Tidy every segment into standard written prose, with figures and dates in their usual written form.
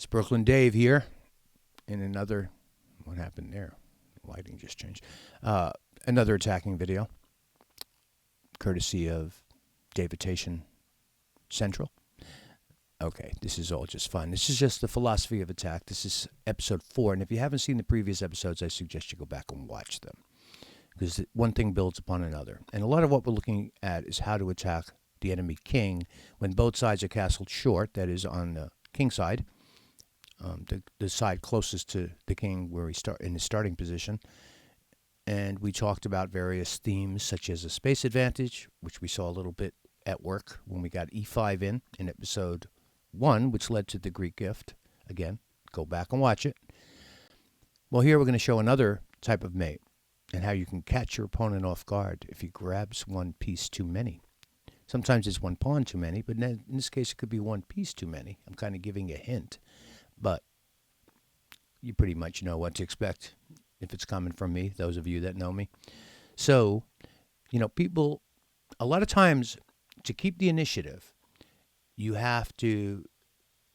It's Brooklyn Dave here in another, what happened there? Lighting just changed. Another attacking video, courtesy of Davitation Central. Okay, this is all just fun. This is just the philosophy of attack. This is episode 4, and if you haven't seen the previous episodes, I suggest you go back and watch them, because one thing builds upon another. And a lot of what we're looking at is how to attack the enemy king when both sides are castled short, that is on the king side, the side closest to the king where he start in his starting position. And we talked about various themes such as a space advantage, which we saw a little bit at work when we got e5 in episode 1, which led to the Greek gift. Again, go back and watch it. Well, here we're going to show another type of mate and how you can catch your opponent off guard if he grabs one piece too many. Sometimes it's one pawn too many, but in this case it could be one piece too many. I'm kind of giving a hint, but you pretty much know what to expect if it's coming from me, those of you that know me. So, people, a lot of times, to keep the initiative, you have to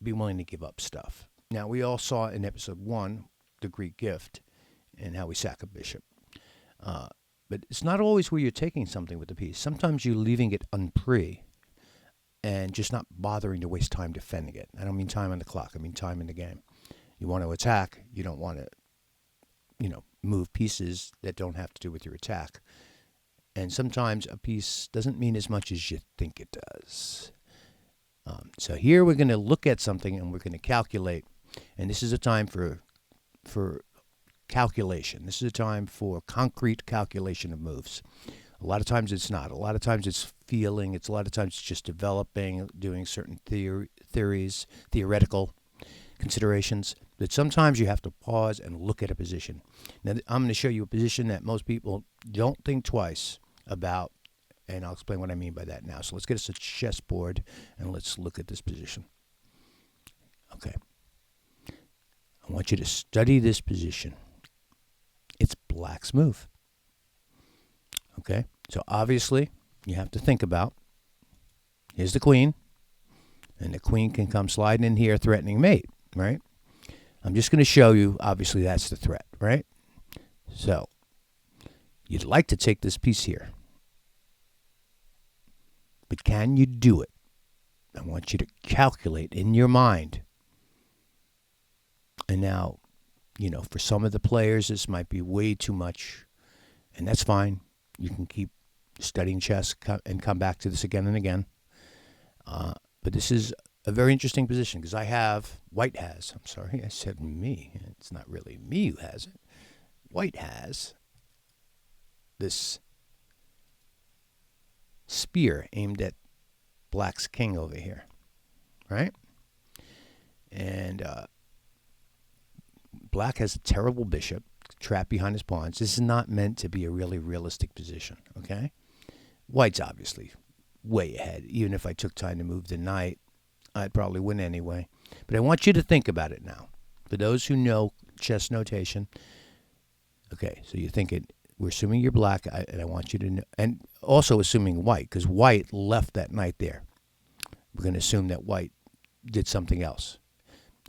be willing to give up stuff. Now, we all saw in episode 1 the Greek gift and how we sack a bishop. But it's not always where you're taking something with the piece. Sometimes you're leaving it unpre and just not bothering to waste time defending it. I don't mean time on the clock. I mean time in the game. You want to attack. You don't want to, move pieces that don't have to do with your attack. And sometimes a piece doesn't mean as much as you think it does. So here we're going to look at something and we're going to calculate. And this is a time for calculation. This is a time for concrete calculation of moves. A lot of times it's not. A lot of times it's feeling. A lot of times it's just developing, doing certain theories, theoretical considerations. But sometimes you have to pause and look at a position. Now, I'm going to show you a position that most people don't think twice about, and I'll explain what I mean by that now. So let's get us a chessboard, and let's look at this position. Okay. I want you to study this position. It's black's move. Okay? So obviously, you have to think about, here's the queen, and the queen can come sliding in here threatening mate, right? I'm just going to show you, obviously that's the threat, right? So, you'd like to take this piece here. But can you do it? I want you to calculate in your mind. And now, for some of the players, this might be way too much. And that's fine. You can keep studying chess and come back to this again and again. But this is a very interesting position because white has, I'm sorry, I said me. It's not really me who has it. White has this spear aimed at black's king over here, right? And black has a terrible bishop trapped behind his pawns. This is not meant to be a really realistic position, okay? White's obviously way ahead. Even if I took time to move the knight, I'd probably win anyway. But I want you to think about it now. For those who know chess notation, okay, so you're thinking, we're assuming you're black, and I want you to know, and also assuming white, because white left that knight there. We're going to assume that white did something else,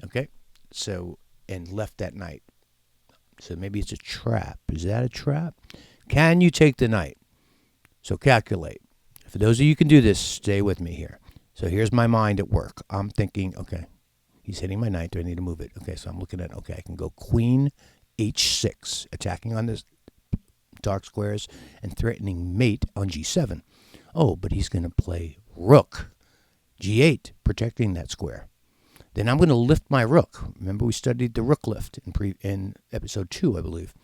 okay? So, and left that knight. So maybe it's a trap. Is that a trap? Can you take the knight? So calculate. For those of you who can do this, stay with me here. So here's my mind at work. I'm thinking, okay, he's hitting my knight. Do I need to move it? Okay, so I'm looking at, okay, I can go queen h6, attacking on the dark squares and threatening mate on g7. Oh, but he's going to play rook, g8, protecting that square. Then I'm going to lift my rook. Remember we studied the rook lift in episode 2, I believe.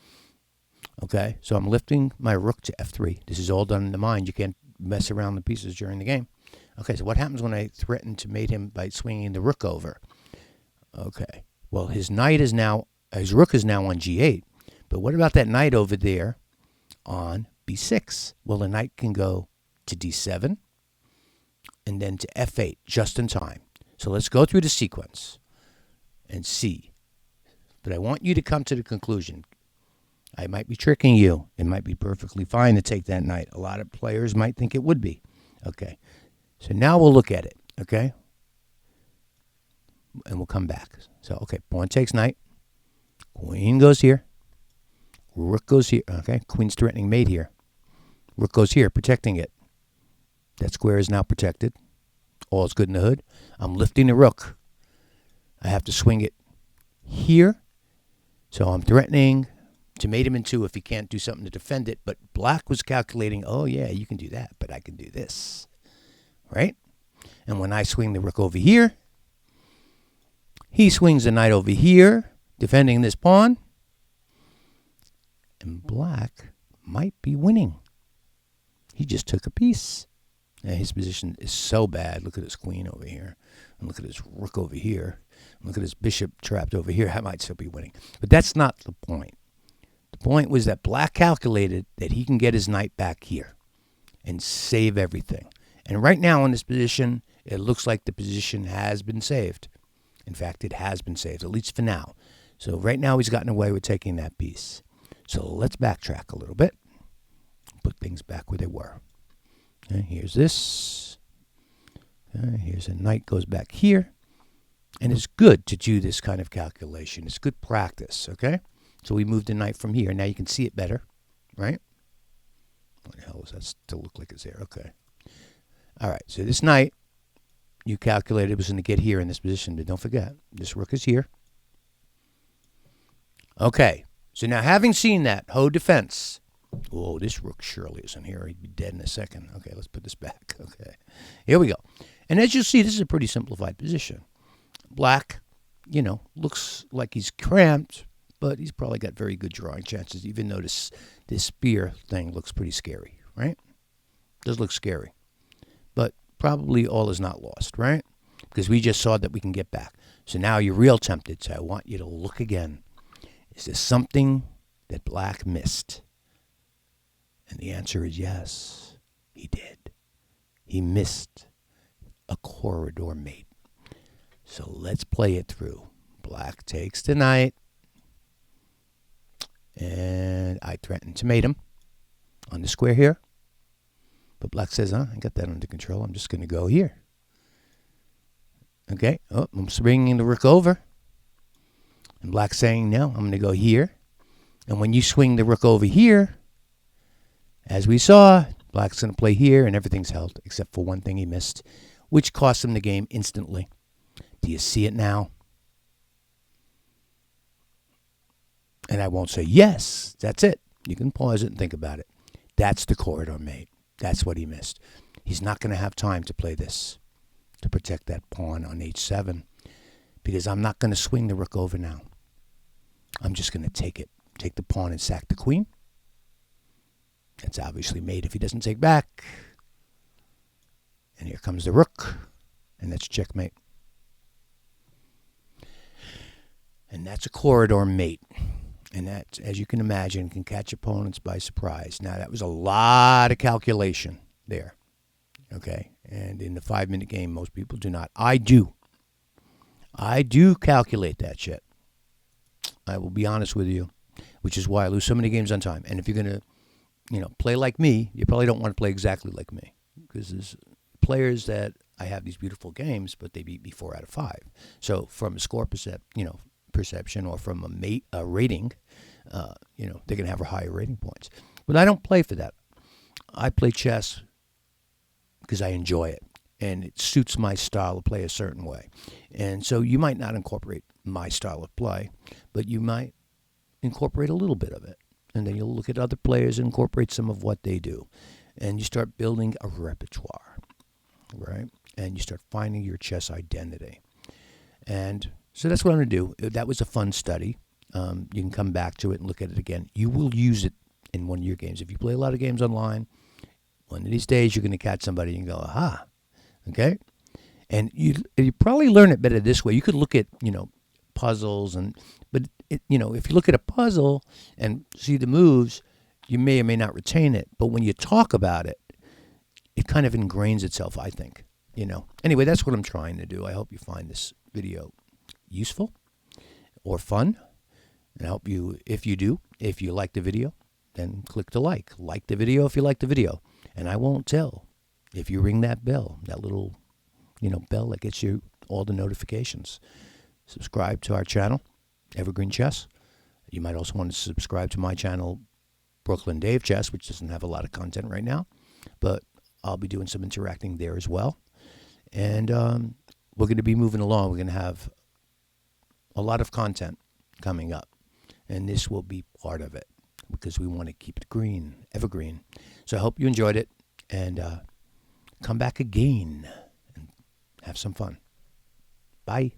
Okay, so I'm lifting my rook to f3. This is all done in the mind. You can't mess around the pieces during the game. Okay, so what happens when I threaten to mate him by swinging the rook over? Okay, well, his rook is now on g8. But what about that knight over there on b6? Well, the knight can go to d7 and then to f8 just in time. So let's go through the sequence and see. But I want you to come to the conclusion. I might be tricking you. It might be perfectly fine to take that knight. A lot of players might think it would be. Okay. So now we'll look at it. Okay. and we'll come back. So, okay, pawn takes knight. Queen goes here. Rook goes here. Okay, queen's threatening mate here. Rook goes here, protecting it. That square is now protected. All's good in the hood. I'm lifting the rook. I have to swing it here. So I'm threatening to mate him in two if he can't do something to defend it. But black was calculating, oh, yeah, you can do that, but I can do this. Right? And when I swing the rook over here, he swings the knight over here, defending this pawn. And black might be winning. He just took a piece. And his position is so bad. Look at his queen over here. And look at his rook over here. And look at his bishop trapped over here. I might still be winning. But that's not the point. The point was that black calculated that he can get his knight back here and save everything. And right now in this position, it looks like the position has been saved. In fact, it has been saved, at least for now. So right now he's gotten away with taking that piece. So let's backtrack a little bit. Put things back where they were. Okay, here's this. Here's a knight goes back here. And it's good to do this kind of calculation. It's good practice, okay? So we moved the knight from here. Now you can see it better, right? What the hell does that still look like it's there? Okay. All right, so this knight, you calculated was going to get here in this position, but don't forget, this rook is here. Okay, so now having seen that, Ho defense. Oh, this rook surely isn't here. He'd be dead in a second. Okay, let's put this back. Okay, here we go. And as you'll see, this is a pretty simplified position. Black, looks like he's cramped, but he's probably got very good drawing chances, even though this spear thing looks pretty scary, right? Does look scary. But probably all is not lost, right? Because we just saw that we can get back. So now you're real tempted. So I want you to look again. Is there something that black missed? And the answer is yes, he did. He missed a corridor mate. So let's play it through. Black takes the knight. And I threaten to mate him on the square here. But black says, I got that under control. I'm just going to go here. Okay. Oh, I'm swinging the rook over. And black's saying, no, I'm going to go here. And when you swing the rook over here, as we saw, black's going to play here, and everything's held, except for one thing he missed, which cost him the game instantly. Do you see it now? And I won't say, yes, that's it. You can pause it and think about it. That's the corridor mate. That's what he missed. He's not going to have time to play this, to protect that pawn on h7, because I'm not going to swing the rook over now. I'm just going to take it. Take the pawn and sack the queen. That's obviously mate if he doesn't take back. And here comes the rook, and that's checkmate. And that's a corridor mate. And that, as you can imagine, can catch opponents by surprise. Now, that was a lot of calculation there. Okay? And in the 5-minute game, most people do not. I do. I do calculate that shit. I will be honest with you, which is why I lose so many games on time. And if you're going to, play like me, you probably don't want to play exactly like me. Because there's players that I have these beautiful games, but they beat me 4 out of 5. So from a score perception or from a rating, they're going to have higher rating points. But I don't play for that. I play chess because I enjoy it, and it suits my style of play a certain way. And so you might not incorporate my style of play, but you might incorporate a little bit of it. And then you'll look at other players and incorporate some of what they do. And you start building a repertoire, right? And you start finding your chess identity. And so that's what I'm going to do. That was a fun study. You can come back to it and look at it again. You will use it in one of your games. If you play a lot of games online, one of these days you're going to catch somebody and go, aha, okay? And you probably learn it better this way. You could look at, puzzles, but if you look at a puzzle and see the moves, you may or may not retain it. But when you talk about it, it kind of ingrains itself, I think. Anyway, that's what I'm trying to do. I hope you find this video useful or fun. And I hope you, if you like the video, then click the like. Like the video if you like the video. And I won't tell if you ring that bell, that little, bell that gets you all the notifications. Subscribe to our channel, Evergreen Chess. You might also want to subscribe to my channel, Brooklyn Dave Chess, which doesn't have a lot of content right now, but I'll be doing some interacting there as well. And we're going to be moving along. We're going to have a lot of content coming up, and this will be part of it because we want to keep it green, evergreen. So I hope you enjoyed it, and come back again and have some fun. Bye.